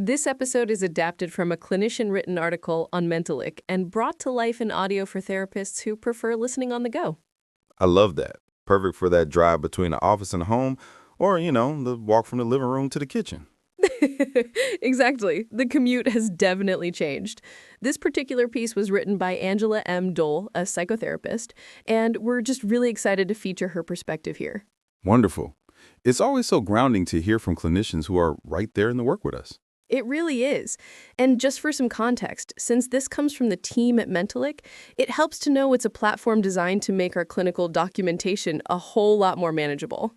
This episode is adapted from a clinician-written article on Mentalyc and brought to life in audio for therapists who prefer listening on the go. I love that. Perfect for that drive between the office and home, or, the walk from the living room to the kitchen. Exactly. The commute has definitely changed. This particular piece was written by Angela M. Dole, a psychotherapist, and we're just really excited to feature her perspective here. Wonderful. It's always so grounding to hear from clinicians who are right there in the work with us. It really is. And just for some context, since this comes from the team at Mentalyc, it helps to know it's a platform designed to make our clinical documentation a whole lot more manageable.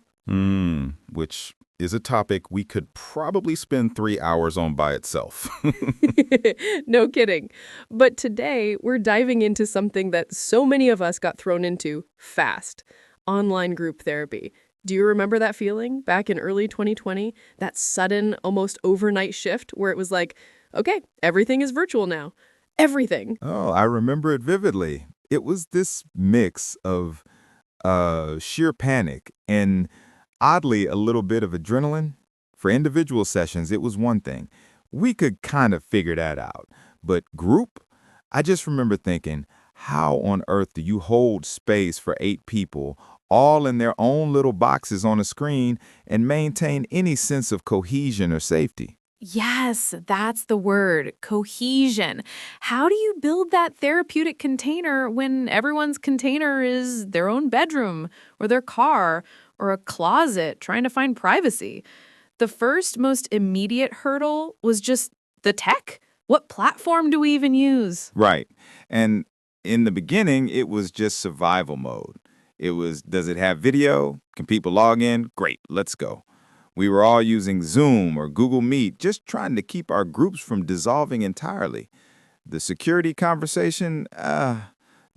Which is a topic we could probably spend 3 hours on by itself. No kidding. But today, we're diving into something that so many of us got thrown into fast: online group therapy. Do you remember that feeling back in early 2020? That sudden, almost overnight shift where it was like, okay, everything is virtual now. Everything. Oh, I remember it vividly. It was this mix of sheer panic and, oddly, a little bit of adrenaline. For individual sessions, it was one thing. We could kind of figure that out. But group, I just remember thinking, how on earth do you hold space for 8 people, all in their own little boxes on a screen, and maintain any sense of cohesion or safety? Yes, that's the word, cohesion. How do you build that therapeutic container when everyone's container is their own bedroom or their car or a closet trying to find privacy? The first, most immediate hurdle was just the tech. What platform do we even use? Right. And in the beginning, it was just survival mode. It was, does it have video? Can people log in? Great, let's go. We were all using Zoom or Google Meet, just trying to keep our groups from dissolving entirely. The security conversation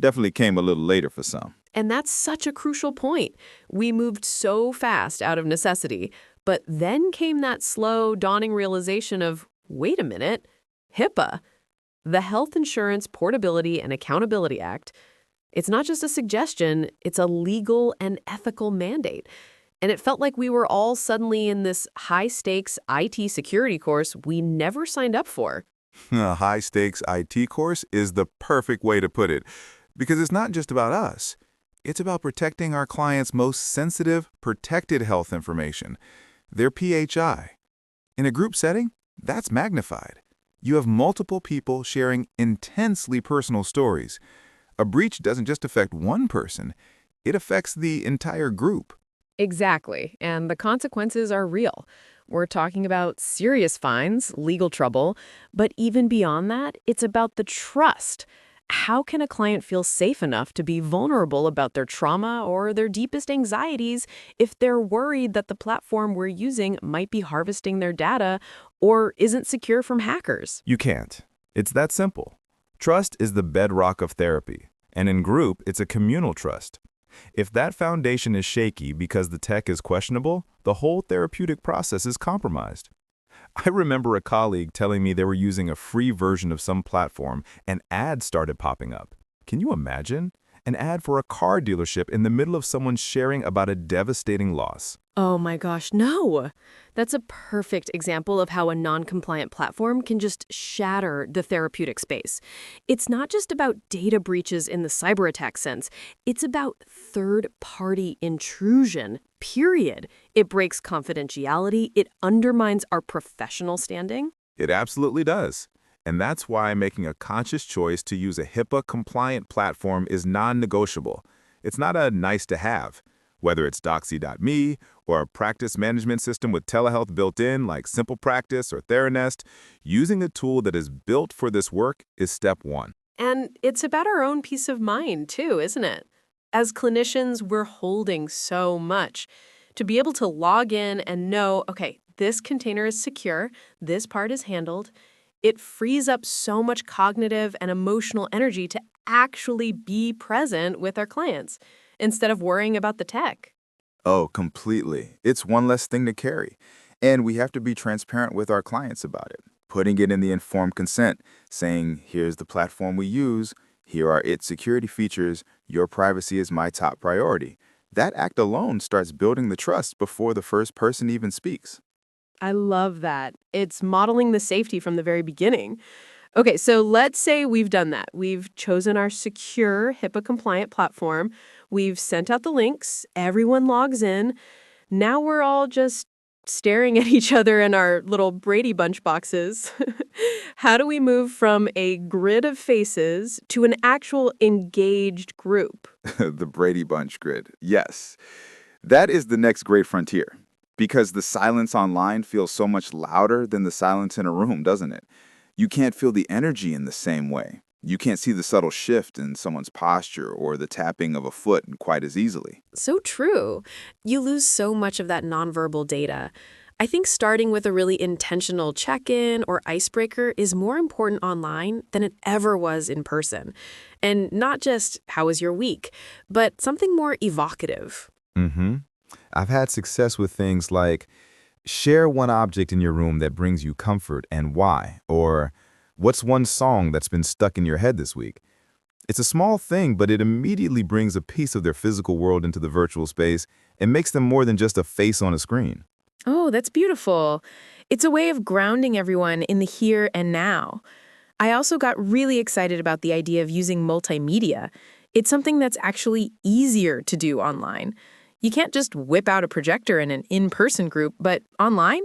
definitely came a little later for some. And that's such a crucial point. We moved so fast out of necessity, but then came that slow, dawning realization of, wait a minute, HIPAA, the Health Insurance Portability and Accountability Act. It's not just a suggestion, it's a legal and ethical mandate. And it felt like we were all suddenly in this high-stakes IT security course we never signed up for. A high-stakes IT course is the perfect way to put it, because it's not just about us. It's about protecting our clients' most sensitive, protected health information, their PHI. In a group setting, that's magnified. You have multiple people sharing intensely personal stories. A breach doesn't just affect one person, it affects the entire group. Exactly, and the consequences are real. We're talking about serious fines, legal trouble, but even beyond that, it's about the trust. How can a client feel safe enough to be vulnerable about their trauma or their deepest anxieties if they're worried that the platform we're using might be harvesting their data or isn't secure from hackers? You can't. It's that simple. Trust is the bedrock of therapy, and in group, it's a communal trust. If that foundation is shaky because the tech is questionable, the whole therapeutic process is compromised. I remember a colleague telling me they were using a free version of some platform and ads started popping up. Can you imagine? An ad for a car dealership in the middle of someone sharing about a devastating loss. Oh my gosh, no! That's a perfect example of how a non-compliant platform can just shatter the therapeutic space. It's not just about data breaches in the cyber attack sense. It's about third-party intrusion, period. It breaks confidentiality. It undermines our professional standing. It absolutely does. And that's why making a conscious choice to use a HIPAA-compliant platform is non-negotiable. It's not a nice-to-have. Whether it's Doxy.me or a practice management system with telehealth built in like Simple Practice or Theranest, using a tool that is built for this work is step one. And it's about our own peace of mind, too, isn't it? As clinicians, we're holding so much. To be able to log in and know, okay, this container is secure, this part is handled, it frees up so much cognitive and emotional energy to actually be present with our clients instead of worrying about the tech. Oh, completely. It's one less thing to carry. And we have to be transparent with our clients about it, putting it in the informed consent, saying, here's the platform we use, here are its security features, your privacy is my top priority. That act alone starts building the trust before the first person even speaks. I love that. It's modeling the safety from the very beginning. Okay, so let's say we've done that. We've chosen our secure HIPAA-compliant platform. We've sent out the links. Everyone logs in. Now we're all just staring at each other in our little Brady Bunch boxes. How do we move from a grid of faces to an actual engaged group? The Brady Bunch grid. Yes. That is the next great frontier. Because the silence online feels so much louder than the silence in a room, doesn't it? You can't feel the energy in the same way. You can't see the subtle shift in someone's posture or the tapping of a foot quite as easily. So true. You lose so much of that nonverbal data. I think starting with a really intentional check-in or icebreaker is more important online than it ever was in person. And not just, how was your week, but something more evocative. Mm-hmm. I've had success with things like share one object in your room that brings you comfort and why, or what's one song that's been stuck in your head this week. It's a small thing, but it immediately brings a piece of their physical world into the virtual space and makes them more than just a face on a screen. Oh, that's beautiful. It's a way of grounding everyone in the here and now. I also got really excited about the idea of using multimedia. It's something that's actually easier to do online. You can't just whip out a projector in an in-person group, but online,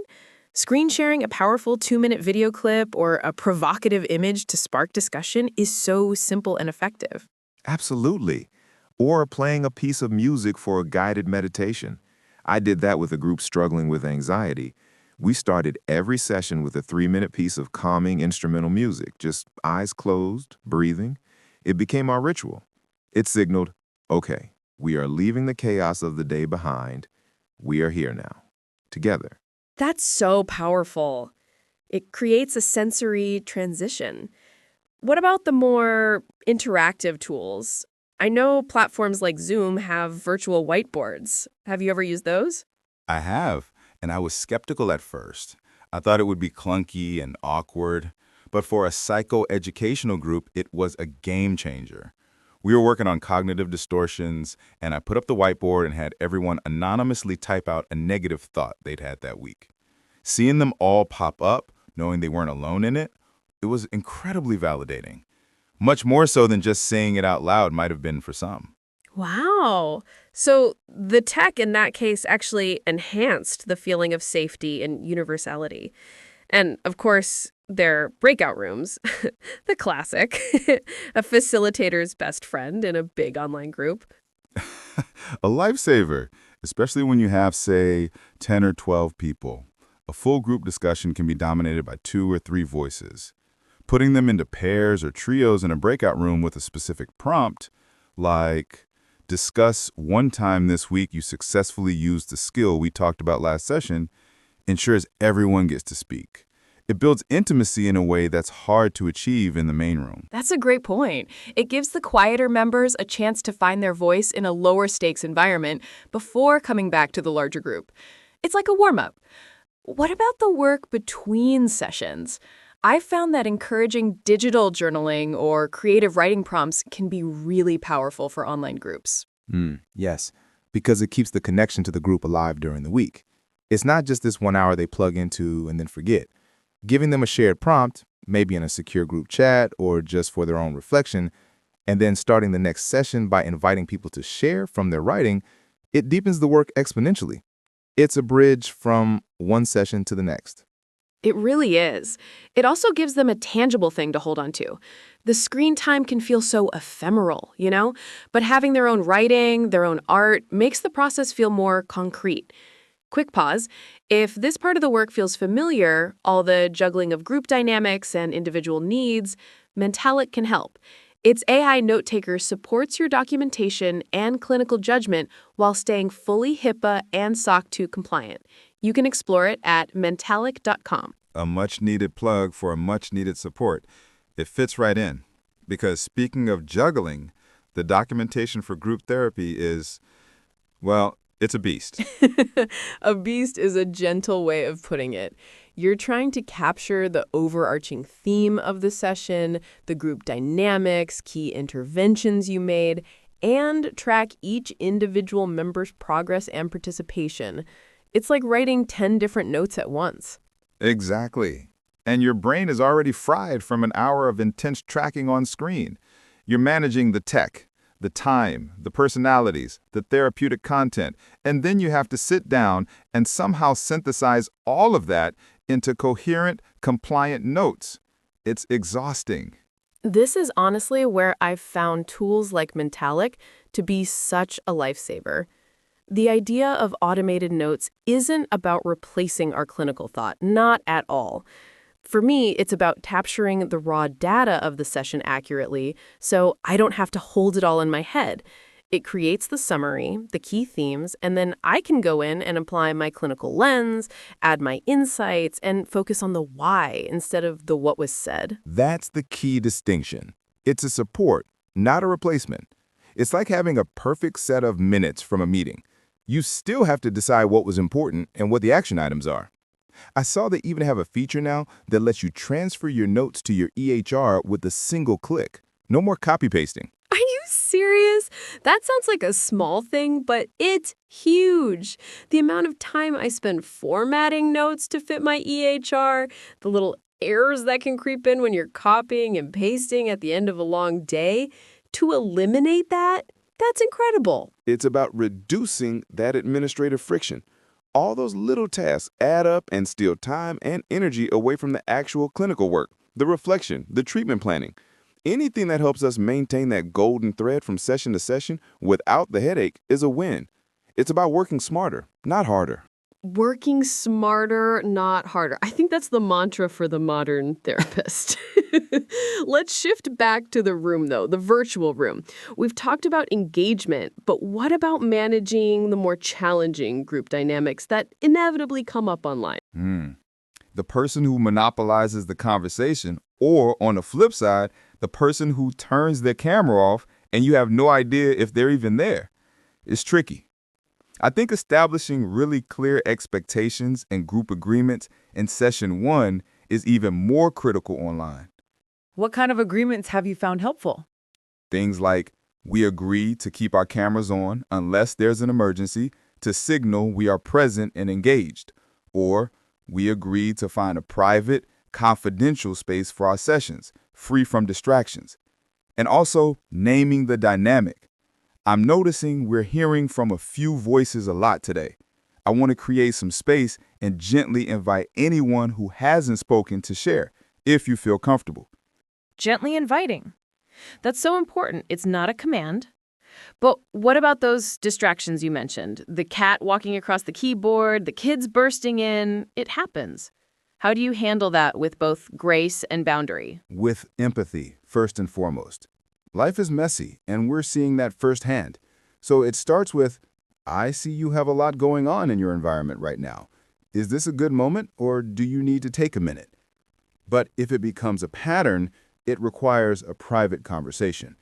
screen sharing a powerful 2-minute video clip or a provocative image to spark discussion is so simple and effective. Absolutely. Or playing a piece of music for a guided meditation. I did that with a group struggling with anxiety. We started every session with a 3-minute piece of calming instrumental music, just eyes closed, breathing. It became our ritual. It signaled, okay, we are leaving the chaos of the day behind. We are here now, together. That's so powerful. It creates a sensory transition. What about the more interactive tools? I know platforms like Zoom have virtual whiteboards. Have you ever used those? I have, and I was skeptical at first. I thought it would be clunky and awkward, but for a psychoeducational group, it was a game changer. We were working on cognitive distortions, and I put up the whiteboard and had everyone anonymously type out a negative thought they'd had that week. Seeing them all pop up, knowing they weren't alone in it, it was incredibly validating. Much more so than just saying it out loud might have been for some. Wow. So the tech in that case actually enhanced the feeling of safety and universality. And of course, their breakout rooms, the classic, a facilitator's best friend in a big online group. A lifesaver, especially when you have, say, 10 or 12 people. A full group discussion can be dominated by 2 or 3 voices. Putting them into pairs or trios in a breakout room with a specific prompt, like, discuss one time this week you successfully used the skill we talked about last session, ensures everyone gets to speak. It builds intimacy in a way that's hard to achieve in the main room. That's a great point. It gives the quieter members a chance to find their voice in a lower stakes environment before coming back to the larger group. It's like a warm-up. What about the work between sessions? I found that encouraging digital journaling or creative writing prompts can be really powerful for online groups. Yes, because it keeps the connection to the group alive during the week. It's not just this 1 hour they plug into and then forget. Giving them a shared prompt, maybe in a secure group chat or just for their own reflection, and then starting the next session by inviting people to share from their writing, it deepens the work exponentially. It's a bridge from one session to the next. It really is. It also gives them a tangible thing to hold on to. The screen time can feel so ephemeral, you know? But having their own writing, their own art, makes the process feel more concrete. Quick pause. If this part of the work feels familiar, all the juggling of group dynamics and individual needs, Mentalyc can help. Its AI note-taker supports your documentation and clinical judgment while staying fully HIPAA and SOC 2 compliant. You can explore it at Mentalyc.com. A much-needed plug for a much-needed support. It fits right in. Because speaking of juggling, the documentation for group therapy is, well, it's a beast. A beast is a gentle way of putting it. You're trying to capture the overarching theme of the session, the group dynamics, key interventions you made, and track each individual member's progress and participation. It's like writing 10 different notes at once. Exactly. And your brain is already fried from an hour of intense tracking on screen. You're managing the tech, the time, the personalities, the therapeutic content, and then you have to sit down and somehow synthesize all of that into coherent, compliant notes. It's exhausting. This is honestly where I've found tools like Mentalyc to be such a lifesaver. The idea of automated notes isn't about replacing our clinical thought, not at all. For me, it's about capturing the raw data of the session accurately so I don't have to hold it all in my head. It creates the summary, the key themes, and then I can go in and apply my clinical lens, add my insights, and focus on the why instead of the what was said. That's the key distinction. It's a support, not a replacement. It's like having a perfect set of minutes from a meeting. You still have to decide what was important and what the action items are. I saw they even have a feature now that lets you transfer your notes to your EHR with a single click. No more copy pasting. Are you serious? That sounds like a small thing, but it's huge. The amount of time I spend formatting notes to fit my EHR, the little errors that can creep in when you're copying and pasting at the end of a long day, to eliminate that, that's incredible. It's about reducing that administrative friction. All those little tasks add up and steal time and energy away from the actual clinical work, the reflection, the treatment planning. Anything that helps us maintain that golden thread from session to session without the headache is a win. It's about working smarter, not harder. Working smarter, not harder. I think that's the mantra for the modern therapist. Let's shift back to the room, though, the virtual room. We've talked about engagement, but what about managing the more challenging group dynamics that inevitably come up online? The person who monopolizes the conversation, or on the flip side, the person who turns their camera off and you have no idea if they're even there. It's tricky. I think establishing really clear expectations and group agreements in session 1 is even more critical online. What kind of agreements have you found helpful? Things like, we agree to keep our cameras on unless there's an emergency to signal we are present and engaged, or we agree to find a private, confidential space for our sessions, free from distractions. And also naming the dynamic. I'm noticing we're hearing from a few voices a lot today. I want to create some space and gently invite anyone who hasn't spoken to share, if you feel comfortable. Gently inviting. That's so important. It's not a command. But what about those distractions you mentioned? The cat walking across the keyboard, the kids bursting in. It happens. How do you handle that with both grace and boundary? With empathy, first and foremost. Life is messy, and we're seeing that firsthand. So it starts with, I see you have a lot going on in your environment right now. Is this a good moment, or do you need to take a minute? But if it becomes a pattern, it requires a private conversation.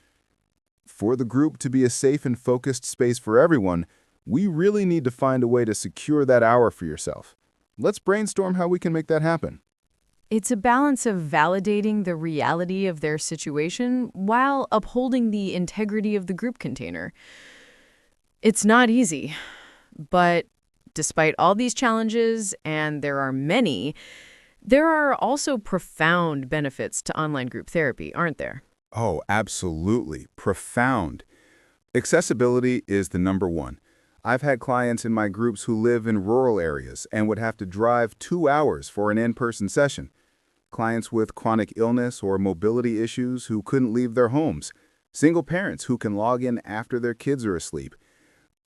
For the group to be a safe and focused space for everyone, we really need to find a way to secure that hour for yourself. Let's brainstorm how we can make that happen. It's a balance of validating the reality of their situation while upholding the integrity of the group container. It's not easy, but despite all these challenges, and there are many, there are also profound benefits to online group therapy, aren't there? Oh, absolutely. Profound. Accessibility is the number one. I've had clients in my groups who live in rural areas and would have to drive 2 hours for an in-person session. Clients with chronic illness or mobility issues who couldn't leave their homes. Single parents who can log in after their kids are asleep.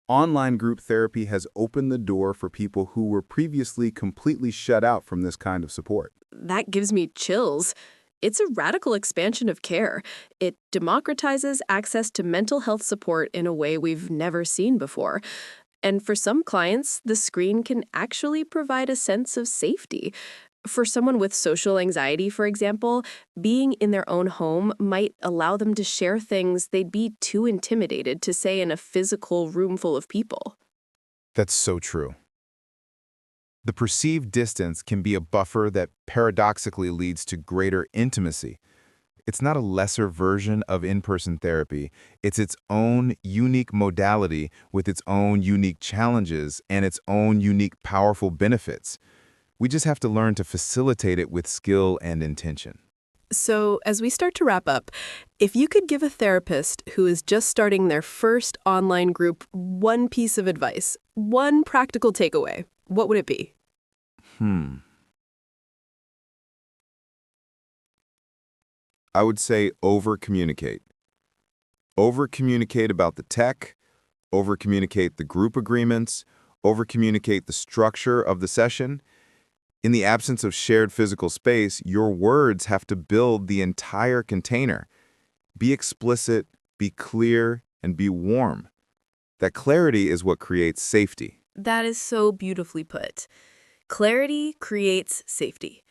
Online group therapy has opened the door for people who were previously completely shut out from this kind of support. That gives me chills. It's a radical expansion of care. It democratizes access to mental health support in a way we've never seen before. And for some clients, the screen can actually provide a sense of safety. For someone with social anxiety, for example, being in their own home might allow them to share things they'd be too intimidated to say in a physical room full of people. That's so true. The perceived distance can be a buffer that paradoxically leads to greater intimacy. It's not a lesser version of in-person therapy. It's its own unique modality with its own unique challenges and its own unique powerful benefits. We just have to learn to facilitate it with skill and intention. So, as we start to wrap up, if you could give a therapist who is just starting their first online group one piece of advice, one practical takeaway, what would it be? I would say over-communicate. Over-communicate about the tech, over-communicate the group agreements, over-communicate the structure of the session. In the absence of shared physical space, your words have to build the entire container. Be explicit, be clear, and be warm. That clarity is what creates safety. That is so beautifully put. Clarity creates safety.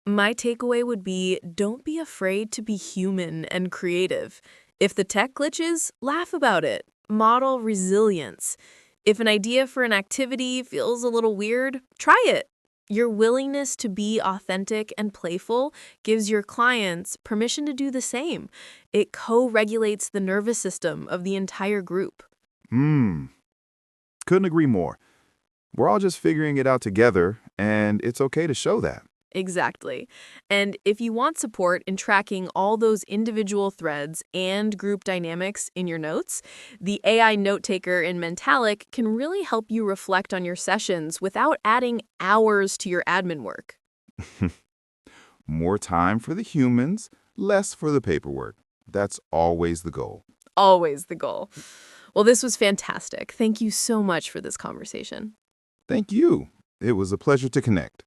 My takeaway would be, don't be afraid to be human and creative. If the tech glitches, laugh about it. Model resilience. If an idea for an activity feels a little weird, try it. Your willingness to be authentic and playful gives your clients permission to do the same. It co-regulates the nervous system of the entire group. Couldn't agree more. We're all just figuring it out together, and it's okay to show that. Exactly. And if you want support in tracking all those individual threads and group dynamics in your notes, the AI note taker in Mentalyc can really help you reflect on your sessions without adding hours to your admin work. More time for the humans, less for the paperwork. That's always the goal. Always the goal. Well, this was fantastic. Thank you so much for this conversation. Thank you. It was a pleasure to connect.